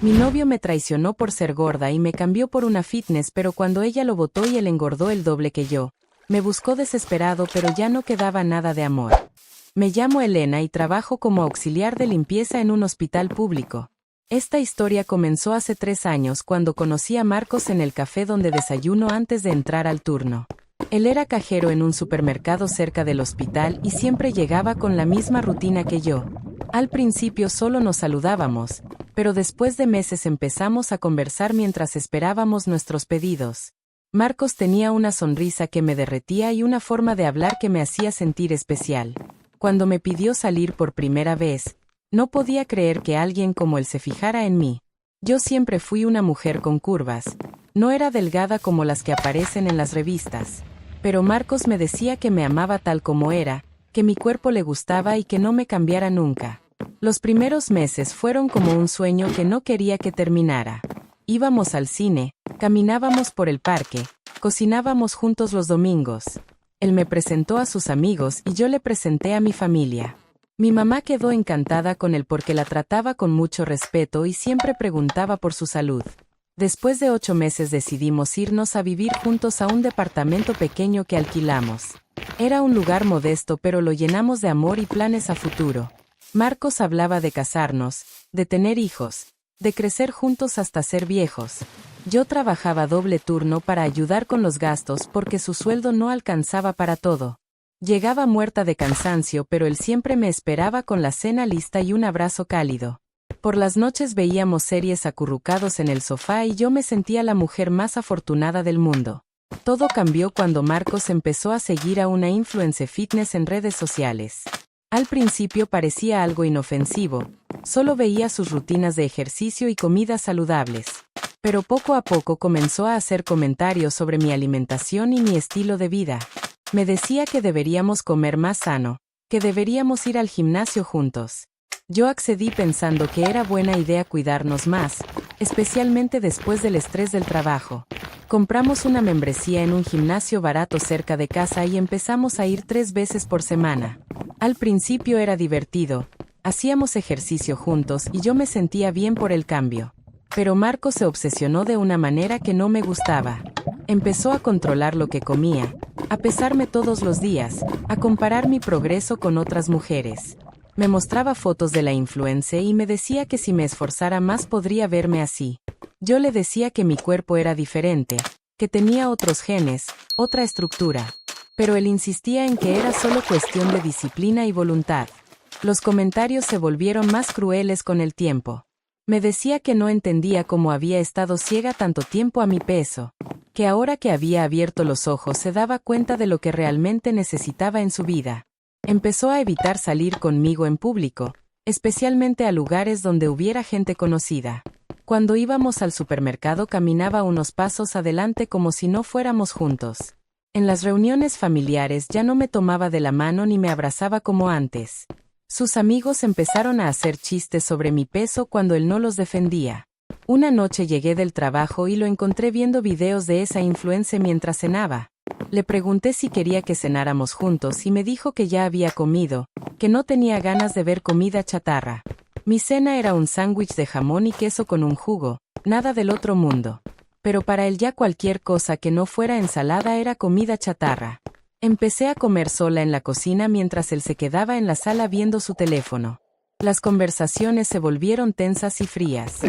Mi novio me traicionó por ser gorda y me cambió por una fitness, pero cuando ella lo botó y él engordó el doble que yo, me buscó desesperado, pero ya no quedaba nada de amor. Me llamo Elena y trabajo como auxiliar de limpieza en un hospital público. Esta historia comenzó hace 3 años cuando conocí a Marcos en el café donde desayuno antes de entrar al turno. Él era cajero en un supermercado cerca del hospital y siempre llegaba con la misma rutina que yo. Al principio solo nos saludábamos, pero después de meses empezamos a conversar mientras esperábamos nuestros pedidos. Marcos tenía una sonrisa que me derretía y una forma de hablar que me hacía sentir especial. Cuando me pidió salir por primera vez, no podía creer que alguien como él se fijara en mí. Yo siempre fui una mujer con curvas. No era delgada como las que aparecen en las revistas. Pero Marcos me decía que me amaba tal como era, que mi cuerpo le gustaba y que no me cambiara nunca. Los primeros meses fueron como un sueño que no quería que terminara. Íbamos al cine, caminábamos por el parque, cocinábamos juntos los domingos. Él me presentó a sus amigos y yo le presenté a mi familia. Mi mamá quedó encantada con él porque la trataba con mucho respeto y siempre preguntaba por su salud. Después de 8 meses decidimos irnos a vivir juntos a un departamento pequeño que alquilamos. Era un lugar modesto, pero lo llenamos de amor y planes a futuro. Marcos hablaba de casarnos, de tener hijos, de crecer juntos hasta ser viejos. Yo trabajaba doble turno para ayudar con los gastos porque su sueldo no alcanzaba para todo. Llegaba muerta de cansancio, pero él siempre me esperaba con la cena lista y un abrazo cálido. Por las noches veíamos series acurrucados en el sofá y yo me sentía la mujer más afortunada del mundo. Todo cambió cuando Marcos empezó a seguir a una influencer fitness en redes sociales. Al principio parecía algo inofensivo, solo veía sus rutinas de ejercicio y comidas saludables. Pero poco a poco comenzó a hacer comentarios sobre mi alimentación y mi estilo de vida. Me decía que deberíamos comer más sano, que deberíamos ir al gimnasio juntos. Yo accedí pensando que era buena idea cuidarnos más, especialmente después del estrés del trabajo. Compramos una membresía en un gimnasio barato cerca de casa y empezamos a ir 3 veces por semana. Al principio era divertido, hacíamos ejercicio juntos y yo me sentía bien por el cambio. Pero Marco se obsesionó de una manera que no me gustaba. Empezó a controlar lo que comía, a pesarme todos los días, a comparar mi progreso con otras mujeres. Me mostraba fotos de la influencer y me decía que si me esforzara más podría verme así. Yo le decía que mi cuerpo era diferente, que tenía otros genes, otra estructura. Pero él insistía en que era solo cuestión de disciplina y voluntad. Los comentarios se volvieron más crueles con el tiempo. Me decía que no entendía cómo había estado ciega tanto tiempo a mi peso, que ahora que había abierto los ojos se daba cuenta de lo que realmente necesitaba en su vida. Empezó a evitar salir conmigo en público, especialmente a lugares donde hubiera gente conocida. Cuando íbamos al supermercado caminaba unos pasos adelante como si no fuéramos juntos. En las reuniones familiares ya no me tomaba de la mano ni me abrazaba como antes. Sus amigos empezaron a hacer chistes sobre mi peso cuando él no los defendía. Una noche llegué del trabajo y lo encontré viendo videos de esa influencer mientras cenaba. Le pregunté si quería que cenáramos juntos y me dijo que ya había comido, que no tenía ganas de ver comida chatarra. Mi cena era un sándwich de jamón y queso con un jugo, nada del otro mundo. Pero para él ya cualquier cosa que no fuera ensalada era comida chatarra. Empecé a comer sola en la cocina mientras él se quedaba en la sala viendo su teléfono. Las conversaciones se volvieron tensas y frías.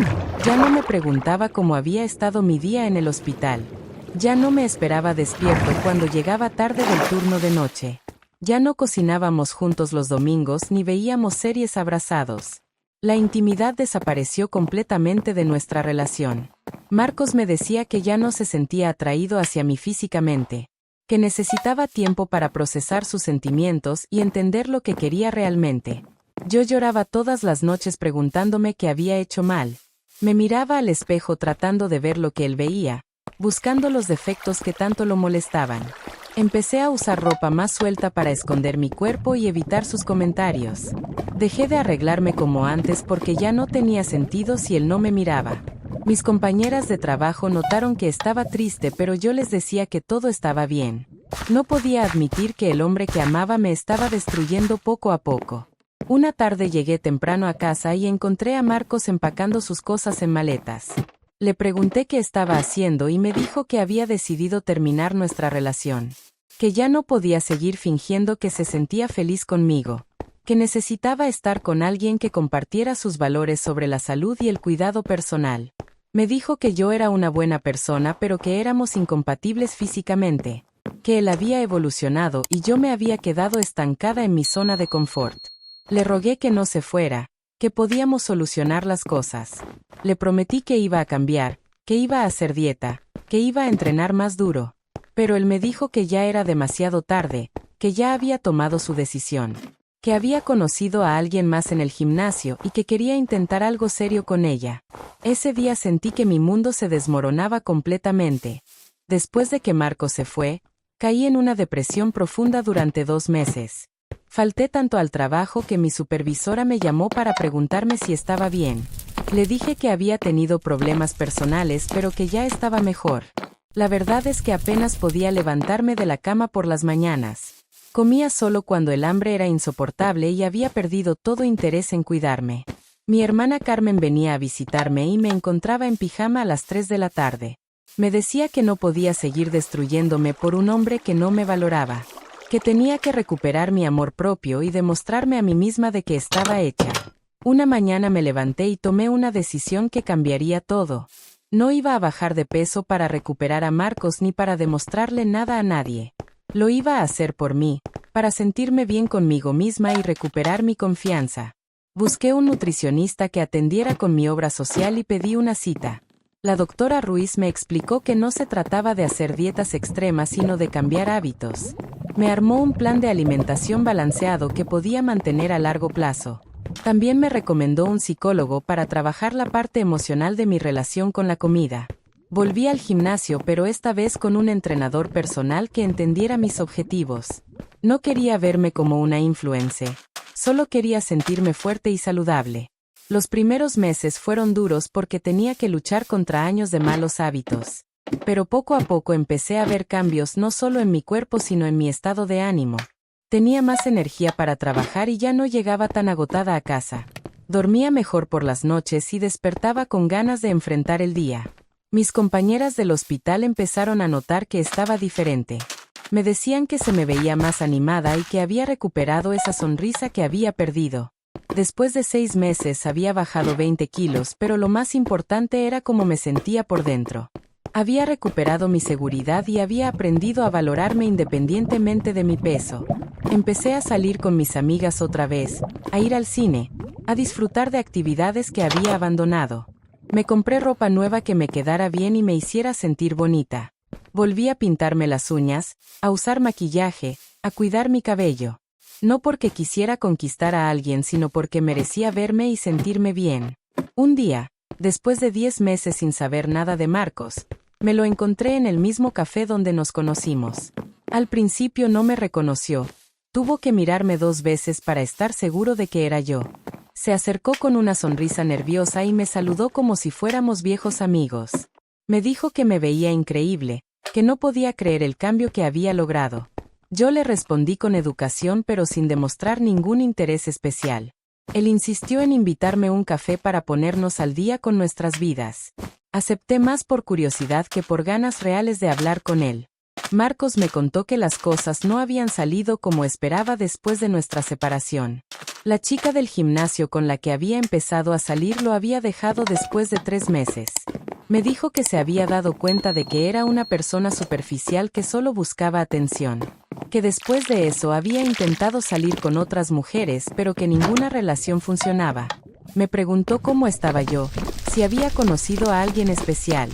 Ya no me preguntaba cómo había estado mi día en el hospital. Ya no me esperaba despierto cuando llegaba tarde del turno de noche. Ya no cocinábamos juntos los domingos ni veíamos series abrazados. La intimidad desapareció completamente de nuestra relación. Marcos me decía que ya no se sentía atraído hacia mí físicamente, que necesitaba tiempo para procesar sus sentimientos y entender lo que quería realmente. Yo lloraba todas las noches preguntándome qué había hecho mal. Me miraba al espejo tratando de ver lo que él veía, buscando los defectos que tanto lo molestaban. Empecé a usar ropa más suelta para esconder mi cuerpo y evitar sus comentarios. Dejé de arreglarme como antes porque ya no tenía sentido si él no me miraba. Mis compañeras de trabajo notaron que estaba triste, pero yo les decía que todo estaba bien. No podía admitir que el hombre que amaba me estaba destruyendo poco a poco. Una tarde llegué temprano a casa y encontré a Marcos empacando sus cosas en maletas. Le pregunté qué estaba haciendo y me dijo que había decidido terminar nuestra relación. Que ya no podía seguir fingiendo que se sentía feliz conmigo. Que necesitaba estar con alguien que compartiera sus valores sobre la salud y el cuidado personal. Me dijo que yo era una buena persona pero que éramos incompatibles físicamente. Que él había evolucionado y yo me había quedado estancada en mi zona de confort. Le rogué que no se fuera, que podíamos solucionar las cosas. Le prometí que iba a cambiar, que iba a hacer dieta, que iba a entrenar más duro. Pero él me dijo que ya era demasiado tarde, que ya había tomado su decisión. Que había conocido a alguien más en el gimnasio y que quería intentar algo serio con ella. Ese día sentí que mi mundo se desmoronaba completamente. Después de que Marcos se fue, caí en una depresión profunda durante 2 meses. Falté tanto al trabajo que mi supervisora me llamó para preguntarme si estaba bien. Le dije que había tenido problemas personales pero que ya estaba mejor. La verdad es que apenas podía levantarme de la cama por las mañanas. Comía solo cuando el hambre era insoportable y había perdido todo interés en cuidarme. Mi hermana Carmen venía a visitarme y me encontraba en pijama a las 3 de la tarde. Me decía que no podía seguir destruyéndome por un hombre que no me valoraba. Que tenía que recuperar mi amor propio y demostrarme a mí misma de que estaba hecha. Una mañana me levanté y tomé una decisión que cambiaría todo. No iba a bajar de peso para recuperar a Marcos ni para demostrarle nada a nadie. Lo iba a hacer por mí, para sentirme bien conmigo misma y recuperar mi confianza. Busqué un nutricionista que atendiera con mi obra social y pedí una cita. La doctora Ruiz me explicó que no se trataba de hacer dietas extremas sino de cambiar hábitos. Me armó un plan de alimentación balanceado que podía mantener a largo plazo. También me recomendó un psicólogo para trabajar la parte emocional de mi relación con la comida. Volví al gimnasio pero esta vez con un entrenador personal que entendiera mis objetivos. No quería verme como una influencer, solo quería sentirme fuerte y saludable. Los primeros meses fueron duros porque tenía que luchar contra años de malos hábitos. Pero poco a poco empecé a ver cambios no solo en mi cuerpo sino en mi estado de ánimo. Tenía más energía para trabajar y ya no llegaba tan agotada a casa. Dormía mejor por las noches y despertaba con ganas de enfrentar el día. Mis compañeras del hospital empezaron a notar que estaba diferente. Me decían que se me veía más animada y que había recuperado esa sonrisa que había perdido. Después de 6 meses había bajado 20 kilos, pero lo más importante era cómo me sentía por dentro. Había recuperado mi seguridad y había aprendido a valorarme independientemente de mi peso. Empecé a salir con mis amigas otra vez, a ir al cine, a disfrutar de actividades que había abandonado. Me compré ropa nueva que me quedara bien y me hiciera sentir bonita. Volví a pintarme las uñas, a usar maquillaje, a cuidar mi cabello. No porque quisiera conquistar a alguien sino porque merecía verme y sentirme bien. Un día, después de 10 meses sin saber nada de Marcos, me lo encontré en el mismo café donde nos conocimos. Al principio no me reconoció. Tuvo que mirarme 2 veces para estar seguro de que era yo. Se acercó con una sonrisa nerviosa y me saludó como si fuéramos viejos amigos. Me dijo que me veía increíble, que no podía creer el cambio que había logrado. Yo le respondí con educación pero sin demostrar ningún interés especial. Él insistió en invitarme un café para ponernos al día con nuestras vidas. Acepté más por curiosidad que por ganas reales de hablar con él. Marcos me contó que las cosas no habían salido como esperaba después de nuestra separación. La chica del gimnasio con la que había empezado a salir lo había dejado después de 3 meses. Me dijo que se había dado cuenta de que era una persona superficial que solo buscaba atención. Que después de eso había intentado salir con otras mujeres pero que ninguna relación funcionaba. Me preguntó cómo estaba yo, si había conocido a alguien especial.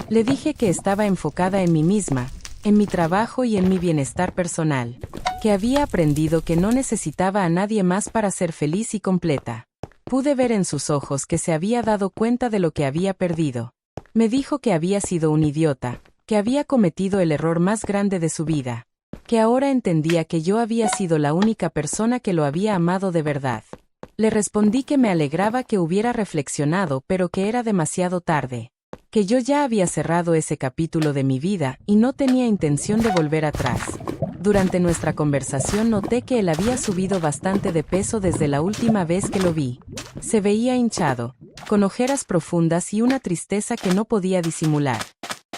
Le dije que estaba enfocada en mí misma, en mi trabajo y en mi bienestar personal. Que había aprendido que no necesitaba a nadie más para ser feliz y completa. Pude ver en sus ojos que se había dado cuenta de lo que había perdido. Me dijo que había sido un idiota, que había cometido el error más grande de su vida. Que ahora entendía que yo había sido la única persona que lo había amado de verdad. Le respondí que me alegraba que hubiera reflexionado pero que era demasiado tarde. Que yo ya había cerrado ese capítulo de mi vida y no tenía intención de volver atrás. Durante nuestra conversación noté que él había subido bastante de peso desde la última vez que lo vi. Se veía hinchado, con ojeras profundas y una tristeza que no podía disimular.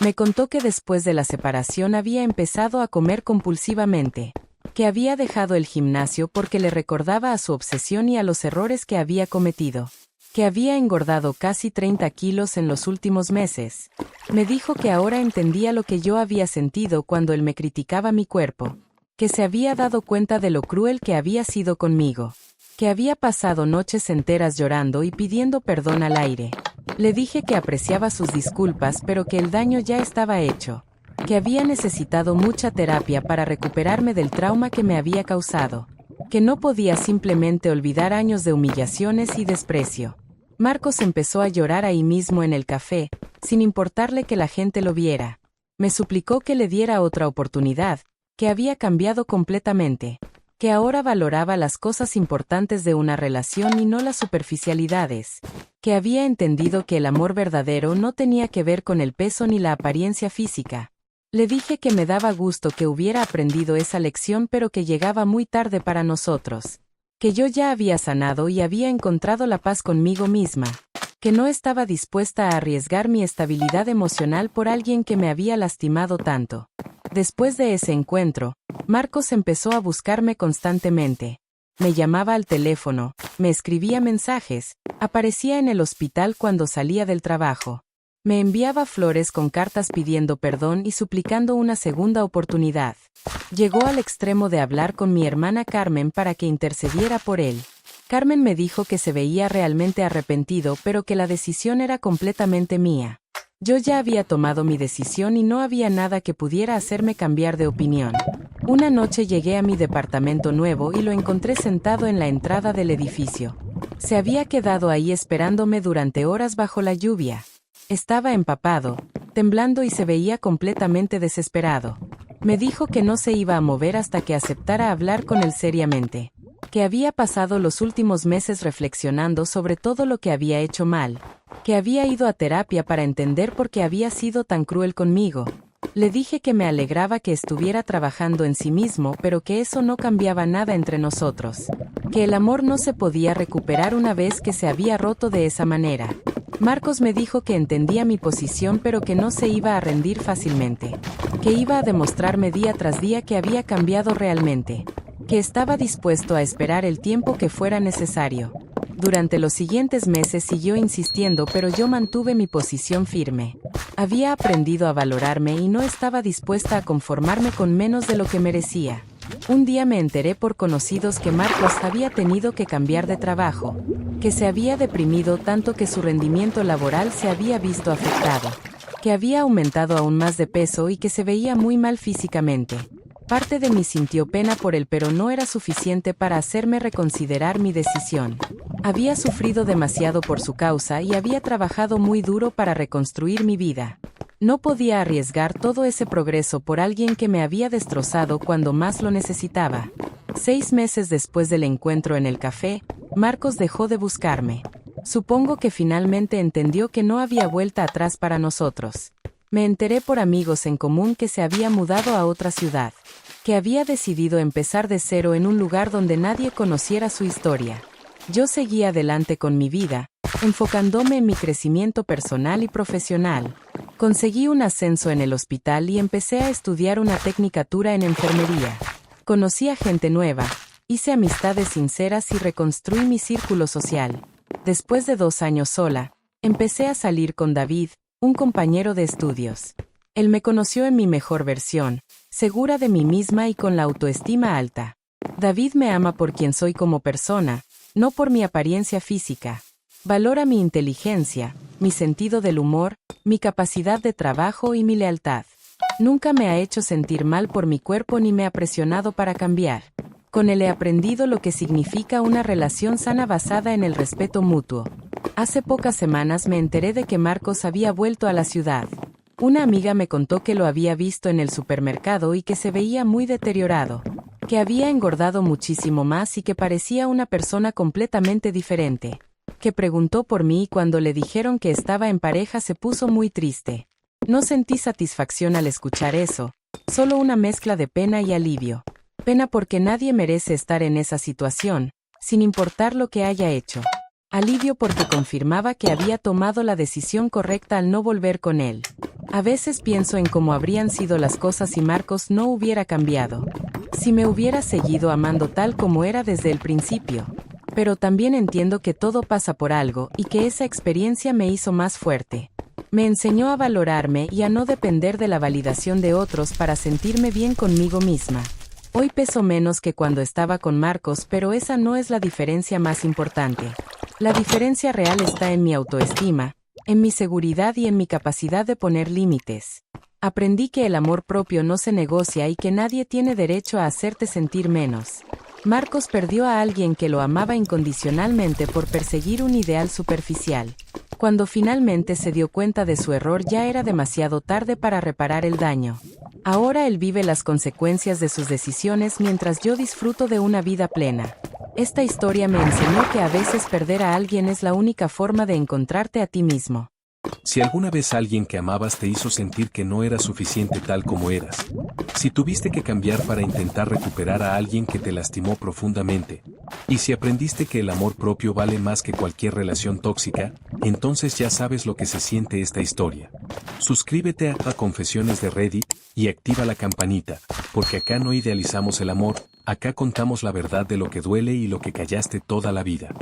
Me contó que después de la separación había empezado a comer compulsivamente, que había dejado el gimnasio porque le recordaba a su obsesión y a los errores que había cometido, que había engordado casi 30 kilos en los últimos meses. Me dijo que ahora entendía lo que yo había sentido cuando él me criticaba mi cuerpo, que se había dado cuenta de lo cruel que había sido conmigo, que había pasado noches enteras llorando y pidiendo perdón al aire. Le dije que apreciaba sus disculpas pero que el daño ya estaba hecho, que había necesitado mucha terapia para recuperarme del trauma que me había causado, que no podía simplemente olvidar años de humillaciones y desprecio. Marcos empezó a llorar ahí mismo en el café, sin importarle que la gente lo viera. Me suplicó que le diera otra oportunidad, que había cambiado completamente, que ahora valoraba las cosas importantes de una relación y no las superficialidades, que había entendido que el amor verdadero no tenía que ver con el peso ni la apariencia física. Le dije que me daba gusto que hubiera aprendido esa lección pero que llegaba muy tarde para nosotros, que yo ya había sanado y había encontrado la paz conmigo misma, que no estaba dispuesta a arriesgar mi estabilidad emocional por alguien que me había lastimado tanto. Después de ese encuentro, Marcos empezó a buscarme constantemente. Me llamaba al teléfono, me escribía mensajes, aparecía en el hospital cuando salía del trabajo. Me enviaba flores con cartas pidiendo perdón y suplicando una segunda oportunidad. Llegó al extremo de hablar con mi hermana Carmen para que intercediera por él. Carmen me dijo que se veía realmente arrepentido pero que la decisión era completamente mía. Yo ya había tomado mi decisión y no había nada que pudiera hacerme cambiar de opinión. Una noche llegué a mi departamento nuevo y lo encontré sentado en la entrada del edificio. Se había quedado ahí esperándome durante horas bajo la lluvia. Estaba empapado, temblando y se veía completamente desesperado. Me dijo que no se iba a mover hasta que aceptara hablar con él seriamente, que había pasado los últimos meses reflexionando sobre todo lo que había hecho mal, que había ido a terapia para entender por qué había sido tan cruel conmigo. Le dije que me alegraba que estuviera trabajando en sí mismo pero que eso no cambiaba nada entre nosotros, que el amor no se podía recuperar una vez que se había roto de esa manera. Marcos me dijo que entendía mi posición pero que no se iba a rendir fácilmente, que iba a demostrarme día tras día que había cambiado realmente, que estaba dispuesto a esperar el tiempo que fuera necesario. Durante los siguientes meses siguió insistiendo pero yo mantuve mi posición firme. Había aprendido a valorarme y no estaba dispuesta a conformarme con menos de lo que merecía. Un día me enteré por conocidos que Marcos había tenido que cambiar de trabajo, que se había deprimido tanto que su rendimiento laboral se había visto afectado, que había aumentado aún más de peso y que se veía muy mal físicamente. Parte de mí sintió pena por él pero no era suficiente para hacerme reconsiderar mi decisión. Había sufrido demasiado por su causa y había trabajado muy duro para reconstruir mi vida. No podía arriesgar todo ese progreso por alguien que me había destrozado cuando más lo necesitaba. 6 meses después del encuentro en el café, Marcos dejó de buscarme. Supongo que finalmente entendió que no había vuelta atrás para nosotros. Me enteré por amigos en común que se había mudado a otra ciudad, que había decidido empezar de cero en un lugar donde nadie conociera su historia. Yo seguí adelante con mi vida, enfocándome en mi crecimiento personal y profesional. Conseguí un ascenso en el hospital y empecé a estudiar una tecnicatura en enfermería. Conocí a gente nueva, hice amistades sinceras y reconstruí mi círculo social. Después de 2 años sola, empecé a salir con David, un compañero de estudios. Él me conoció en mi mejor versión, segura de mí misma y con la autoestima alta. David me ama por quien soy como persona, no por mi apariencia física. Valora mi inteligencia, mi sentido del humor, mi capacidad de trabajo y mi lealtad. Nunca me ha hecho sentir mal por mi cuerpo ni me ha presionado para cambiar. Con él he aprendido lo que significa una relación sana basada en el respeto mutuo. Hace pocas semanas me enteré de que Marcos había vuelto a la ciudad. Una amiga me contó que lo había visto en el supermercado y que se veía muy deteriorado, que había engordado muchísimo más y que parecía una persona completamente diferente, que preguntó por mí y cuando le dijeron que estaba en pareja se puso muy triste. No sentí satisfacción al escuchar eso, Solo una mezcla de pena y alivio. Pena porque nadie merece estar en esa situación, sin importar lo que haya hecho. Alivio porque confirmaba que había tomado la decisión correcta al no volver con él. A veces pienso en cómo habrían sido las cosas si Marcos no hubiera cambiado. Si me hubiera seguido amando tal como era desde el principio. Pero también entiendo que todo pasa por algo y que esa experiencia me hizo más fuerte. Me enseñó a valorarme y a no depender de la validación de otros para sentirme bien conmigo misma. Hoy peso menos que cuando estaba con Marcos, pero esa no es la diferencia más importante. La diferencia real está en mi autoestima, en mi seguridad y en mi capacidad de poner límites. Aprendí que el amor propio no se negocia y que nadie tiene derecho a hacerte sentir menos. Marcos perdió a alguien que lo amaba incondicionalmente por perseguir un ideal superficial. Cuando finalmente se dio cuenta de su error ya era demasiado tarde para reparar el daño. Ahora él vive las consecuencias de sus decisiones mientras yo disfruto de una vida plena. Esta historia me enseñó que a veces perder a alguien es la única forma de encontrarte a ti mismo. Si alguna vez alguien que amabas te hizo sentir que no eras suficiente tal como eras, si tuviste que cambiar para intentar recuperar a alguien que te lastimó profundamente, y si aprendiste que el amor propio vale más que cualquier relación tóxica, entonces ya sabes lo que se siente esta historia. Suscríbete a Confesiones de Reddit y activa la campanita, porque acá no idealizamos el amor, acá contamos la verdad de lo que duele y lo que callaste toda la vida.